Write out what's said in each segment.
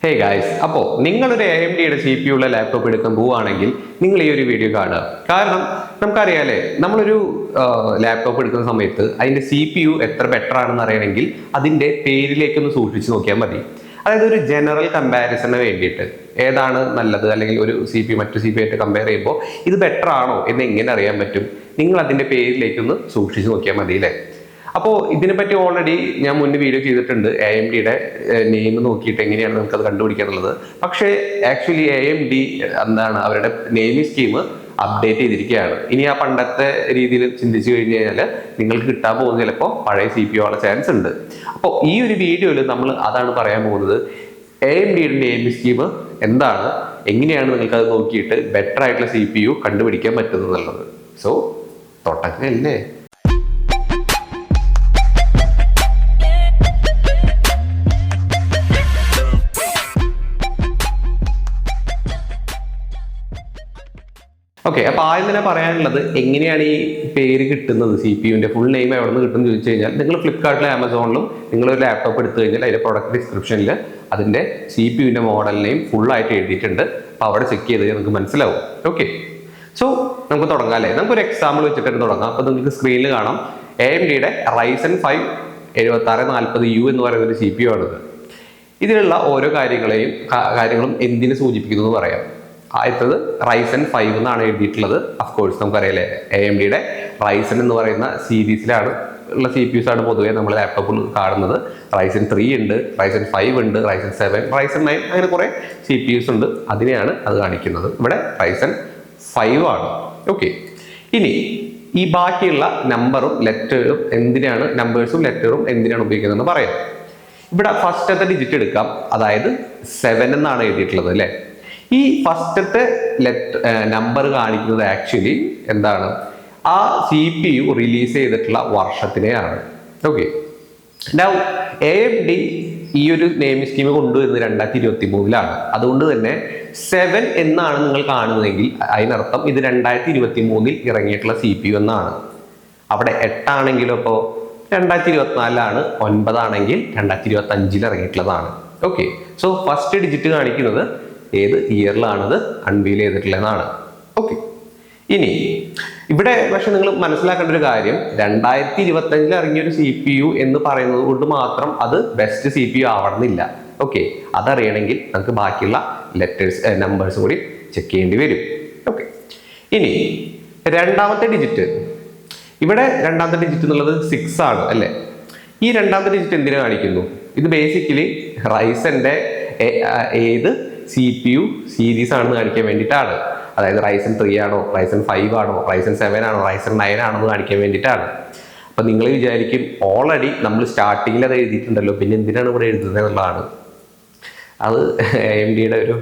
Hey guys, അപ്പോൾ നിങ്ങളൊരു AMDയുടെ CPU ഉള്ള ലാപ്ടോപ്പ് എടുക്കാൻ പോവുകയാണെങ്കിൽ നിങ്ങൾ ഈ ഒരു വീഡിയോ കാണുക. കാരണം നമുക്കറിയാലേ, നമ്മളൊരു ലാപ്ടോപ്പ് എടുക്കുന്ന സമയത്ത് അതിൻ്റെ CPU എത്ര ബെറ്റർ ആണെന്ന് അറിയണമെങ്കിൽ അതിൻ്റെ പേരിലേക്കൊന്ന് സൂക്ഷിച്ച് നോക്കിയാൽ മതി. അതായത് ഒരു ജനറൽ കമ്പാരിസണിന് വേണ്ടിയിട്ട് ഏതാണ് നല്ലത്, അല്ലെങ്കിൽ ഒരു CPU മറ്റു CPU ആയിട്ട് കമ്പയർ ചെയ്യുമ്പോൾ ഇത് ബെറ്റർ ആണോ എന്ന് എങ്ങനെ അറിയാൻ പറ്റും? നിങ്ങൾ അതിൻ്റെ പേരിലേക്കൊന്ന് സൂക്ഷിച്ച് നോക്കിയാൽ മതി അല്ലേ. അപ്പോൾ ഇതിനെപ്പറ്റി ഓൾറെഡി ഞാൻ മുന്നേ വീഡിയോ ചെയ്തിട്ടുണ്ട്, AMDയുടെ നെയിം നോക്കിയിട്ട് എങ്ങനെയാണ് നമുക്കത് കണ്ടുപിടിക്കാനുള്ളത്. പക്ഷേ ആക്ച്വലി AMD എന്താണ് അവരുടെ നെയിമിംഗ് സ്കീം അപ്ഡേറ്റ് ചെയ്തിരിക്കുകയാണ്. ഇനി ആ പണ്ടത്തെ രീതിയിൽ ചിന്തിച്ചു കഴിഞ്ഞു കഴിഞ്ഞാൽ നിങ്ങൾക്ക് കിട്ടാൻ പോകുന്ന ചിലപ്പോൾ പഴയ CPU ആവാനുള്ള ചാൻസ് ഉണ്ട്. അപ്പോൾ ഈ ഒരു വീഡിയോയിൽ നമ്മൾ അതാണ് പറയാൻ പോകുന്നത്. AMDയുടെ നെയിമിംഗ് സ്കീം എന്താണ്, എങ്ങനെയാണ് നിങ്ങൾക്കത് നോക്കിയിട്ട് ബെറ്റർ ആയിട്ടുള്ള CPU കണ്ടുപിടിക്കാൻ പറ്റുന്നത്. സോ തൊട്ടല്ലേ. ഓക്കെ, അപ്പോൾ ആദ്യം തന്നെ പറയാനുള്ളത് എങ്ങനെയാണ് ഈ പേര് കിട്ടുന്നത്, CPUവിൻ്റെ ഫുൾ നെയിം എവിടെ നിന്ന് കിട്ടുമെന്ന് ചോദിച്ചു കഴിഞ്ഞാൽ നിങ്ങൾ ഫ്ലിപ്കാർട്ടിലും ആമസോണിലും നിങ്ങളൊരു ലാപ്ടോപ്പ് എടുത്തു കഴിഞ്ഞാൽ അതിൻ്റെ പ്രൊഡക്റ്റ് ഡിസ്ക്രിപ്ഷനിൽ അതിൻ്റെ CPUവിൻ്റെ മോഡൽ നെയിം ഫുള്ളായിട്ട് എഴുതിയിട്ടുണ്ട്. അപ്പോൾ അവിടെ ചെക്ക് ചെയ്ത് നമുക്ക് മനസ്സിലാവും. ഓക്കെ, സോ നമുക്ക് തുടങ്ങാം അല്ലേ. നമുക്കൊരു എക്സാമ്പിൾ വെച്ചിട്ട് തുടങ്ങാം. അപ്പോൾ നിങ്ങൾക്ക് സ്ക്രീനിൽ കാണാം AMDയുടെ Ryzen 5 7640U എന്ന് പറയുന്ന ഒരു CPU ആണിത്. ഇതിലുള്ള ഓരോ കാര്യങ്ങളും എന്തിനെ സൂചിപ്പിക്കുന്നു എന്ന് പറയാം. ആദ്യത്തത് Ryzen 5 എന്നാണ് എഴുതിയിട്ടുള്ളത്. അഫ്കോഴ്സ് നമുക്കറിയാലേ, AMDയുടെ Ryzen എന്ന് പറയുന്ന സീരീസിലാണ് ഉള്ള CPUs ആണ് പൊതുവേ നമ്മൾ ലാപ്ടോപ്പിൽ കാണുന്നത്. Ryzen 3 ഉണ്ട്, Ryzen 5 ഉണ്ട്, Ryzen 7, Ryzen 9, അങ്ങനെ കുറേ CPUs ഉണ്ട്. അതിനെയാണ് അത് കാണിക്കുന്നത്. ഇവിടെ Ryzen 5 ആണ്. ഓക്കെ, ഇനി ഈ ബാക്കിയുള്ള നമ്പറും ലെറ്ററും എന്തിനാണ്, നമ്പേഴ്സും ലെറ്ററും എന്തിനാണ് ഉപയോഗിക്കുന്നതെന്ന് പറയാം. ഇവിടെ ഫസ്റ്റത്തെ ഡിജിറ്റ് എടുക്കാം, അതായത് 7 എന്നാണ് എഴുതിയിട്ടുള്ളത് അല്ലേ. ഈ ഫസ്റ്റത്തെ നമ്പർ കാണിക്കുന്നത് ആക്ച്വലി എന്താണ്, ആ CPU റിലീസ് ചെയ്തിട്ടുള്ള വർഷത്തിനെയാണ്. ഓക്കെ, നൗ AMD ഈ ഒരു നെയിമിംഗ് സ്കീം കൊണ്ടുവരുന്നത് 2023-ലാണ്. അതുകൊണ്ട് തന്നെ 7 എന്നാണ് നിങ്ങൾ കാണുന്നതെങ്കിൽ അതിനർത്ഥം ഇത് 2023-ൽ ഇറങ്ങിയിട്ടുള്ള CPU എന്നാണ്. അവിടെ 8 ആണെങ്കിലും അപ്പോൾ 2024-ലാണ്, 9 ആണെങ്കിൽ 2025-ൽ ഇറങ്ങിയിട്ടുള്ളതാണ്. ഓക്കെ, സോ ഫസ്റ്റ് ഡിജിറ്റ് കാണിക്കുന്നത് ഏത് ഇയറിലാണത് അൺവീൽ ചെയ്തിട്ടുള്ളതെന്നാണ്. ഓക്കെ, ഇനി ഇവിടെ പക്ഷെ നിങ്ങൾ മനസ്സിലാക്കേണ്ട ഒരു കാര്യം, 2025-ൽ ഇറങ്ങിയൊരു CPU എന്ന് പറയുന്നത് കൊണ്ട് മാത്രം അത് ബെസ്റ്റ് CPU ആവണമെന്നില്ല. ഓക്കെ, അതറിയണമെങ്കിൽ നമുക്ക് ബാക്കിയുള്ള നമ്പേഴ്സ് കൂടി ചെക്ക് ചെയ്യേണ്ടി വരും. ഓക്കെ, ഇനി രണ്ടാമത്തെ ഡിജിറ്റ്, ഇവിടെ രണ്ടാമത്തെ ഡിജിറ്റ് എന്നുള്ളത് 6 ആണ് അല്ലേ. ഈ രണ്ടാമത്തെ ഡിജിറ്റ് എന്തിനു കാണിക്കുന്നു? ഇത് ബേസിക്കലി റൈസന്റെ ഏത് CPU സീരീസ് ആണെന്ന് കാണിക്കാൻ വേണ്ടിയിട്ടാണ്. അതായത് Ryzen 3 ആണോ, Ryzen 5 ആണോ, Ryzen 7 ആണോ, Ryzen 9 ആണോ എന്ന് കാണിക്കാൻ വേണ്ടിയിട്ടാണ്. അപ്പം നിങ്ങൾ വിചാരിക്കും ഓൾറെഡി നമ്മൾ സ്റ്റാർട്ടിങ്ങിൽ അത് എഴുതിയിട്ടുണ്ടല്ലോ, പിന്നെ എന്തിനാണ് ഇവിടെ എഴുതുന്നത് എന്നുള്ളതാണ്. അത് AMDയുടെ ഒരു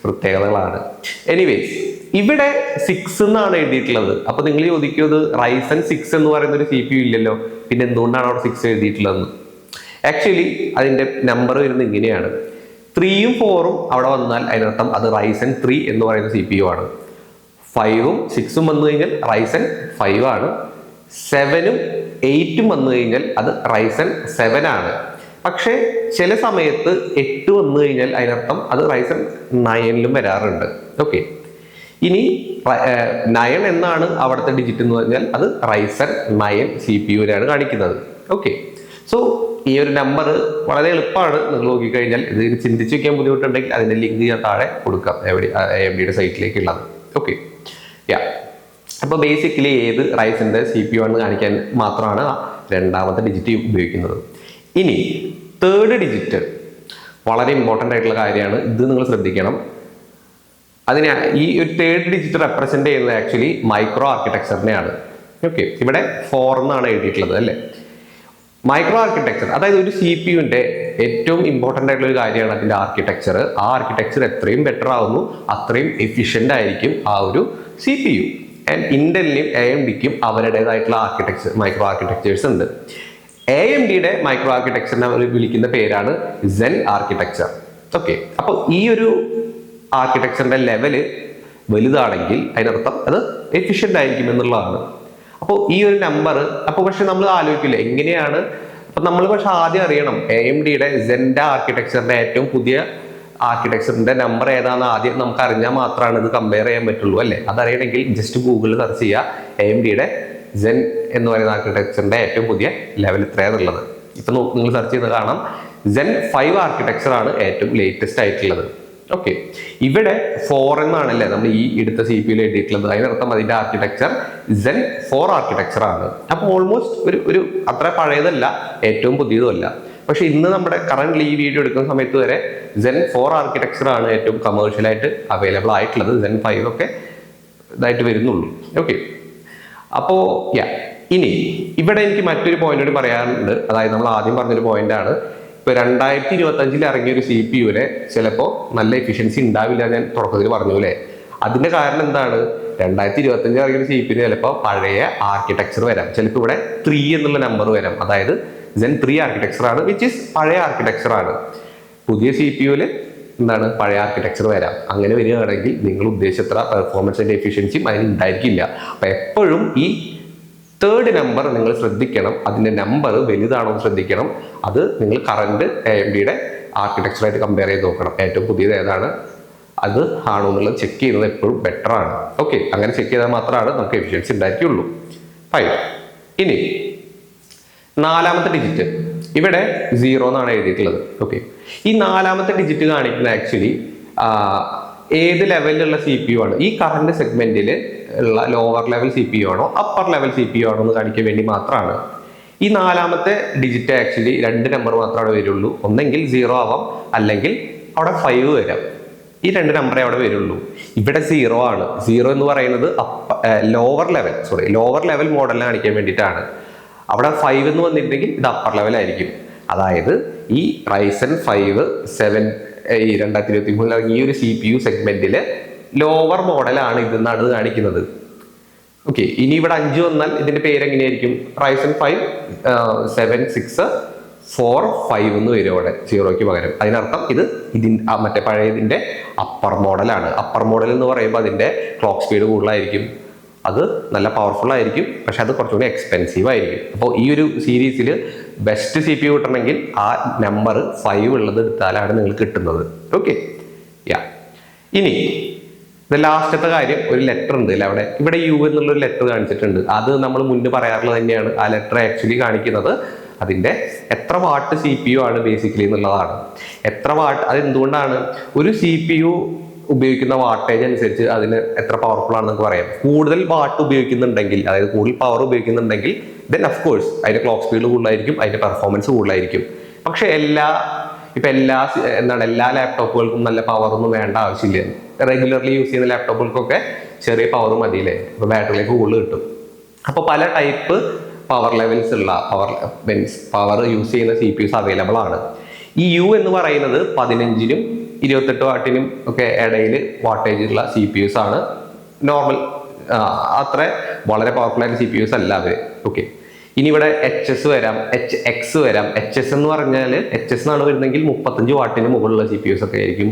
പ്രത്യേകതകളാണ്. എനിവേസ്, ഇവിടെ 6 എന്നാണ് എഴുതിയിട്ടുള്ളത്. അപ്പോൾ നിങ്ങൾ ചോദിക്കുന്നത് Ryzen 6 എന്ന് പറയുന്ന ഒരു CPU ഇല്ലല്ലോ, പിന്നെ എന്തുകൊണ്ടാണ് അവിടെ 6 എഴുതിയിട്ടുള്ളതെന്ന്. ആക്ച്വലി അതിൻ്റെ നമ്പർ വരുന്നത് ഇങ്ങനെയാണ്. 3ഉം 4ഉം അവിടെ വന്നാൽ അതിനർത്ഥം അത് Ryzen 3 എന്ന് പറയുന്ന CPU ആണ്. 5ഉം 6ഉം വന്നു കഴിഞ്ഞാൽ Ryzen 5 ആണ്. 7ഉം 8ഉം വന്നു കഴിഞ്ഞാൽ അത് Ryzen 7 ആണ്. പക്ഷേ ചില സമയത്ത് 8 വന്നു കഴിഞ്ഞാൽ അതിനർത്ഥം അത് Ryzen 9ലും വരാറുണ്ട്. ഓക്കെ, ഇനി 9 എന്നാണ് അവിടുത്തെ ഡിജിറ്റ് എന്ന് പറഞ്ഞാൽ അത് Ryzen 9 CPU-ലാണ് കാണിക്കുന്നത്. ഓക്കെ, സോ ഈ ഒരു നമ്പർ വളരെ എളുപ്പമാണ്. നിങ്ങൾ നോക്കിക്കഴിഞ്ഞാൽ ഇത് ചിന്തിച്ച് വയ്ക്കാൻ ബുദ്ധിമുട്ടുണ്ടെങ്കിൽ അതിൻ്റെ ലിങ്ക് ഞാൻ താഴെ കൊടുക്കാം, AMDയുടെ സൈറ്റിലേക്കുള്ളത്. ഓക്കെ, യാ, അപ്പോൾ ബേസിക്കലി ഏത് റൈസിൻ്റെ CPU ആണെന്ന് കാണിക്കാൻ മാത്രമാണ് രണ്ടാമത്തെ ഡിജിറ്റ് ഉപയോഗിക്കുന്നത്. ഇനി തേർഡ് ഡിജിറ്റ് വളരെ ഇമ്പോർട്ടൻ്റ് ആയിട്ടുള്ള കാര്യമാണ്. ഇത് നിങ്ങൾ ശ്രദ്ധിക്കണം. അതിന് ഈ ഒരു തേർഡ് ഡിജിറ്റ് റെപ്രസെൻ്റ് ചെയ്യുന്നത് ആക്ച്വലി മൈക്രോ ആർക്കിടെക്ചറിനെയാണ്. ഓക്കെ, ഇവിടെ 4 എന്നാണ് എഴുതിയിട്ടുള്ളത് അല്ലേ. മൈക്രോ ആർക്കിടെക്ചർ അതായത് ഒരു CPUവിൻ്റെ ഏറ്റവും ഇമ്പോർട്ടൻ്റ് ആയിട്ടുള്ള ഒരു കാര്യമാണ് അതിൻ്റെ ആർക്കിടെക്ചർ. ആ ആർക്കിടെക്ചർ എത്രയും ബെറ്റർ ആവുന്നു അത്രയും എഫിഷ്യൻ്റ് ആയിരിക്കും ആ ഒരു CPU. ആൻഡ് ഇന്റലിനും AMDക്കും അവരുടേതായിട്ടുള്ള മൈക്രോ ആർക്കിടെക്ചേഴ്സ് ഉണ്ട്. AMDയുടെ മൈക്രോ ആർക്കിടെക്ചറിനെ അവർ വിളിക്കുന്ന പേരാണ് Zen ആർക്കിടെക്ചർ. ഓക്കെ, അപ്പോൾ ഈ ഒരു ആർക്കിടെക്ചറിൻ്റെ ലെവല് വലുതാണെങ്കിൽ അതിനർത്ഥം അത് എഫിഷ്യൻ്റ് ആയിരിക്കും എന്നുള്ളതാണ്. അപ്പോൾ ഈ ഒരു നമ്പർ, അപ്പോൾ പക്ഷെ നമ്മൾ ആലോചിക്കില്ല എങ്ങനെയാണ്. അപ്പം നമ്മൾ പക്ഷെ ആദ്യം അറിയണം AMDയുടെ Zen ആർക്കിടെക്ചറിന്റെ ഏറ്റവും പുതിയ ആർക്കിടെക്ചറിന്റെ നമ്പർ ഏതാണെന്ന് ആദ്യം നമുക്ക് അറിഞ്ഞാൽ മാത്രമാണ് ഇത് കമ്പയർ ചെയ്യാൻ പറ്റുള്ളൂ അല്ലേ. അതറിയണമെങ്കിൽ ജസ്റ്റ് ഗൂഗിളിൽ സെർച്ച് ചെയ്യുക AMDയുടെ Zen എന്ന് പറയുന്ന ആർക്കിടെക്ചറിന്റെ ഏറ്റവും പുതിയ ലെവൽ എത്രയാണെന്നുള്ളത്. ഇപ്പൊ നിങ്ങൾ സെർച്ച് ചെയ്ത് കാണാം Zen 5 ആർക്കിടെക്ചർ ആണ് ഏറ്റവും ലേറ്റസ്റ്റ് ആയിട്ടുള്ളത്. ഓക്കെ, ഇവിടെ 4 എന്നാണല്ലേ നമ്മൾ ഈ എടുത്ത CPU എഴുതിയിട്ടുള്ളത്. അതിനർത്ഥം അതിന്റെ ആർക്കിടെക്ചർ Zen 4 ആർക്കിടെക്ചർ ആണ്. അപ്പൊ ഓൾമോസ്റ്റ് ഒരു അത്ര പഴയതല്ല, ഏറ്റവും പുതിയതുമല്ല. പക്ഷെ ഇന്ന് നമ്മുടെ കറന്റ് ഈ വീഡിയോ എടുക്കുന്ന സമയത്ത് വരെ Zen 4 ആർക്കിടെക്ചർ ആണ് ഏറ്റവും കമേഴ്ഷ്യലായിട്ട് അവൈലബിൾ ആയിട്ടുള്ളത്. Zen 5 ഒക്കെ ഇതായിട്ട് വരുന്നുള്ളൂ. ഓക്കെ, അപ്പോ ഇനി ഇവിടെ എനിക്ക് മറ്റൊരു പോയിന്റ് കൂടി പറയാനുണ്ട്. അതായത് നമ്മൾ ആദ്യം പറഞ്ഞൊരു പോയിന്റ് ആണ്, ഇപ്പൊ 2025 ഇറങ്ങിയ ഒരു CPU-ന് ചിലപ്പോൾ നല്ല എഫിഷ്യൻസി ഉണ്ടാവില്ല. ഞാൻ തുടക്കത്തിൽ പറഞ്ഞു അല്ലേ. അതിന്റെ കാരണം എന്താണ്? 2025 ഇറങ്ങിയ ഒരു CPU-ന് ചിലപ്പോൾ പഴയ ആർക്കിടെക്ചർ വരാം. ചിലപ്പോൾ ഇവിടെ 3 എന്നുള്ള നമ്പർ വരാം. അതായത് Zen 3 ആർക്കിടെക്ചർ ആണ്, വിച്ച് ഇസ് പഴയ ആർക്കിടെക്ചർ ആണ്. പുതിയ CPU-ല് എന്താണ് പഴയ ആർക്കിടെക്ചർ വരാം. അങ്ങനെ വരികയാണെങ്കിൽ നിങ്ങൾ ഉദ്ദേശിച്ച പെർഫോമൻസിന്റെ എഫിഷ്യൻസിയും അതിന് ഉണ്ടായിരിക്കില്ല. അപ്പൊ എപ്പോഴും ഈ 3rd നമ്പർ നിങ്ങൾ ശ്രദ്ധിക്കണം. അതിന്റെ നമ്പർ വലുതാണോ എന്ന് ശ്രദ്ധിക്കണം. അത് നിങ്ങൾ കറന്റ് AMDയുടെ ആർക്കിടെക്ചറായിട്ട് കമ്പയർ ചെയ്ത് നോക്കണം. ഏറ്റവും പുതിയത് ഏതാണ്, അത് ആണോ എന്നുള്ളത് ചെക്ക് ചെയ്യുന്നത് എപ്പോഴും ബെറ്റർ ആണ്. ഓക്കെ, അങ്ങനെ ചെക്ക് ചെയ്താൽ മാത്രമാണ് നമുക്ക് എഫിഷ്യൻസി ഉണ്ടായിരിക്കുള്ളൂ. ഫൈൻ. ഇനി 4ാമത്തെ ഡിജിറ്റ് ഇവിടെ 0 എന്നാണ് എഴുതിയിട്ടുള്ളത്. ഓക്കെ, ഈ 4ാമത്തെ ഡിജിറ്റ് കാണിക്കുന്ന ആക്ച്വലി ഏത് ലെവലിലുള്ള CPU ആണ്, ഈ കറന്റ് സെഗ്മെന്റിൽ ഉള്ള ലോവർ ലെവൽ CPU ആണോ അപ്പർ ലെവൽ CPU ആണോ എന്ന് കാണിക്കാൻ വേണ്ടി മാത്രമാണ്. ഈ 4ാമത്തെ ഡിജിറ്റ് ആക്ച്വലി 2 നമ്പർ മാത്രമേ വരുള്ളൂ. ഒന്നെങ്കിൽ 0 ആവാം, അല്ലെങ്കിൽ അവിടെ 5 വരാം. ഈ 2 നമ്പറേ അവിടെ വരുള്ളൂ. ഇവിടെ 0 ആണ്. 0 എന്ന് പറയുന്നത് ലോവർ ലെവൽ മോഡലിനെ കാണിക്കാൻ വേണ്ടിയിട്ടാണ്. അവിടെ 5 എന്ന് വന്നിട്ടുണ്ടെങ്കിൽ ഇത് അപ്പർ ലെവൽ ആയിരിക്കും. അതായത് ഈ Ryzen 5 7 ഈ 2023 ഇറങ്ങിയ ഈ ഒരു CPU സെഗ്മെന്റില് ലോവർ മോഡലാണ് ഇതെന്നാണ് കാണിക്കുന്നത്. ഓക്കെ, ഇനി ഇവിടെ 5 വന്നാൽ ഇതിന്റെ പേര് എങ്ങനെയായിരിക്കും? Ryzen 5 7645 എന്ന് വരും അവിടെ 0ക്ക് പകരം. അതിനർത്ഥം മറ്റേ പഴയതിന്റെ അപ്പർ മോഡലാണ്. അപ്പർ മോഡൽ എന്ന് പറയുമ്പോൾ അതിന്റെ ക്ലോക്ക് സ്പീഡ് കൂടുതലായിരിക്കും, അത് നല്ല പവർഫുൾ ആയിരിക്കും, പക്ഷെ അത് കുറച്ചുകൂടി എക്സ്പെൻസീവ് ആയിരിക്കും. അപ്പോൾ ഈ ഒരു സീരീസിൽ ബെസ്റ്റ് CPU കിട്ടണമെങ്കിൽ ആ നമ്പർ 5 ഉള്ളത് എടുത്താലാണ് നിങ്ങൾക്ക് കിട്ടുന്നത്. ഓക്കെ, ഇനി ലാസ്റ്റത്തെ കാര്യം, ഒരു ലെറ്റർ ഉണ്ട് അല്ലേ അവിടെ. ഇവിടെ U എന്നുള്ളൊരു ലെറ്റർ കാണിച്ചിട്ടുണ്ട്. അത് നമ്മൾ മുന്നേ പറയാറുള്ളത് തന്നെയാണ്. ആ ലെറ്റർ ആക്ച്വലി കാണിക്കുന്നത് അതിന്റെ എത്ര വാട്ട് CPU ആണ് ബേസിക്കലി എന്നുള്ളതാണ്. എത്ര വാട്ട്, അത് എന്തുകൊണ്ടാണ്? ഒരു CPU ഉപയോഗിക്കുന്ന വാട്ടേജ് അനുസരിച്ച് അതിന് എത്ര പവർഫുൾ ആണെന്ന് പറയാം. കൂടുതൽ വാട്ട് ഉപയോഗിക്കുന്നുണ്ടെങ്കിൽ, അതായത് കൂടുതൽ പവർ ഉപയോഗിക്കുന്നുണ്ടെങ്കിൽ ദെൻ ഓഫ് കോഴ്സ് അതിന്റെ ക്ലോക്ക് സ്പീഡ് കൂടുതലായിരിക്കും, അതിന്റെ പെർഫോമൻസ് കൂടുതലായിരിക്കും. പക്ഷെ എല്ലാ ലാപ്ടോപ്പുകൾക്കും നല്ല പവർ ഒന്നും വേണ്ട ആവശ്യമില്ല. റെഗുലർലി യൂസ് ചെയ്യുന്ന ലാപ്ടോപ്പുകൾക്കൊക്കെ ചെറിയ പവർ മതിയില്ലേ, ഇപ്പൊ ബാറ്ററിയിലേക്ക് കൂടുതൽ കിട്ടും. അപ്പോൾ പല ടൈപ്പ് പവർ ലെവൽസ് ഉള്ള പവർ യൂസ് ചെയ്യുന്ന CPUs അവൈലബിൾ ആണ്. ഈ U എന്ന് പറയുന്നത് 15-നും 28 വാട്ടിനും ഒക്കെ ഇടയിൽ വാട്ടേജ് ഉള്ള CPUs ആണ്. നോർമൽ അത്ര വളരെ പവർഫുൾ ആയിട്ട് CPUs അല്ല അവര്. ഓക്കെ, ഇനി ഇവിടെ HS വരാം, HX വരാം. HS എന്ന് പറഞ്ഞാൽ HS എന്നാണ് വരുന്നെങ്കിൽ 35 വാട്ടിന് മുകളിലുള്ള CPUs ഒക്കെ ആയിരിക്കും.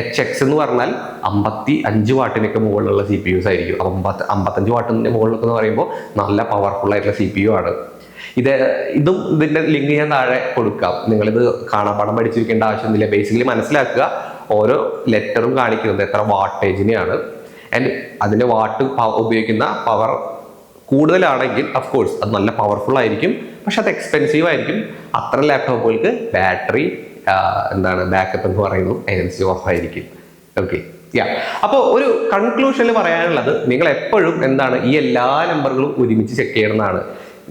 HX എന്ന് പറഞ്ഞാൽ 55 വാട്ടിനൊക്കെ മുകളിലുള്ള CPUs ആയിരിക്കും. 55 വാട്ടിന് മുകളിലൊക്കെ എന്ന് പറയുമ്പോൾ നല്ല പവർഫുൾ ആയിട്ടുള്ള CPU ആണ്. ഇതും ഇതിന്റെ ലിങ്ക് ഞാൻ താഴെ കൊടുക്കാം. നിങ്ങളിത് കാണാപ്പാഠം പഠിച്ചിരിക്കേണ്ട ആവശ്യമൊന്നുമില്ല. ബേസിക്കലി മനസ്സിലാക്കുക, ഓരോ ലെറ്ററും കാണിക്കുന്നത് എത്ര വാട്ടേജിനെയാണ്. ആൻഡ് അതിന്റെ വാട്ട് ഉപയോഗിക്കുന്ന പവർ കൂടുതലാണെങ്കിൽ അഫ്കോഴ്സ് അത് നല്ല പവർഫുൾ ആയിരിക്കും, പക്ഷെ അത് എക്സ്പെൻസീവ് ആയിരിക്കും. അത്തരം ലാപ്ടോപ്പുകൾക്ക് ബാറ്ററി ബാക്കപ്പ് എന്ന് പറയുന്നു അതിനനുസരിച്ച് ഓഫായിരിക്കും. ഓക്കെ, അപ്പോൾ ഒരു കൺക്ലൂഷനിൽ പറയാനുള്ളത്, നിങ്ങൾ എപ്പോഴും ഈ എല്ലാ നമ്പറുകളും ഒരുമിച്ച് ചെക്ക് ചെയ്യണമെന്നാണ്.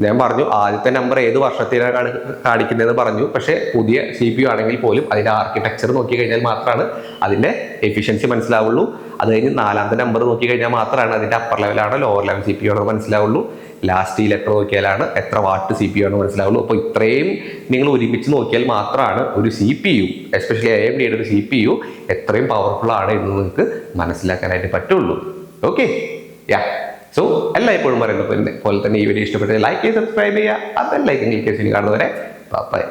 ഞാൻ പറഞ്ഞു ആദ്യത്തെ നമ്പർ ഏത് വർഷത്തിലാണ് കാണിക്കുന്നതെന്ന് പറഞ്ഞു. പക്ഷെ പുതിയ CPU ആണെങ്കിൽ പോലും അതിന്റെ ആർക്കിടെക്ചർ നോക്കി കഴിഞ്ഞാൽ മാത്രമാണ് അതിന്റെ എഫിഷ്യൻസി മനസ്സിലാവുള്ളൂ. അത് കഴിഞ്ഞ് 4ാമത്തെ നമ്പർ നോക്കി കഴിഞ്ഞാൽ മാത്രമാണ് അതിന്റെ അപ്പർ ലെവലാണോ ലോവർ ലെവൽ CPU ആണോ മനസ്സിലാവുള്ളൂ. ലാസ്റ്റ് ഈ ലെറ്റർ നോക്കിയാലാണ് എത്ര വാട്ട് CPU ആണോ മനസ്സിലാവുള്ളൂ. അപ്പോൾ ഇത്രയും നിങ്ങൾ ഒരുമിച്ച് നോക്കിയാൽ മാത്രമാണ് ഒരു CPU, എസ്പെഷ്യലി AMDയുടെ ഒരു CPU എത്രയും പവർഫുൾ ആണ് എന്ന് നിങ്ങൾക്ക് മനസ്സിലാക്കാനായിട്ട് പറ്റുള്ളൂ. ഓക്കെ, സോ എല്ലായ്പ്പോഴും പറയുന്നത് പോലെ തന്നെ ഈ വീഡിയോ ഇഷ്ടപ്പെട്ടത് ലൈക്ക് ചെയ്ത് സബ്സ്ക്രൈബ് ചെയ്യുക. അതല്ല ക്ലിക്ക് ചെയ്ത് കാണുന്നവരെ ബൈ.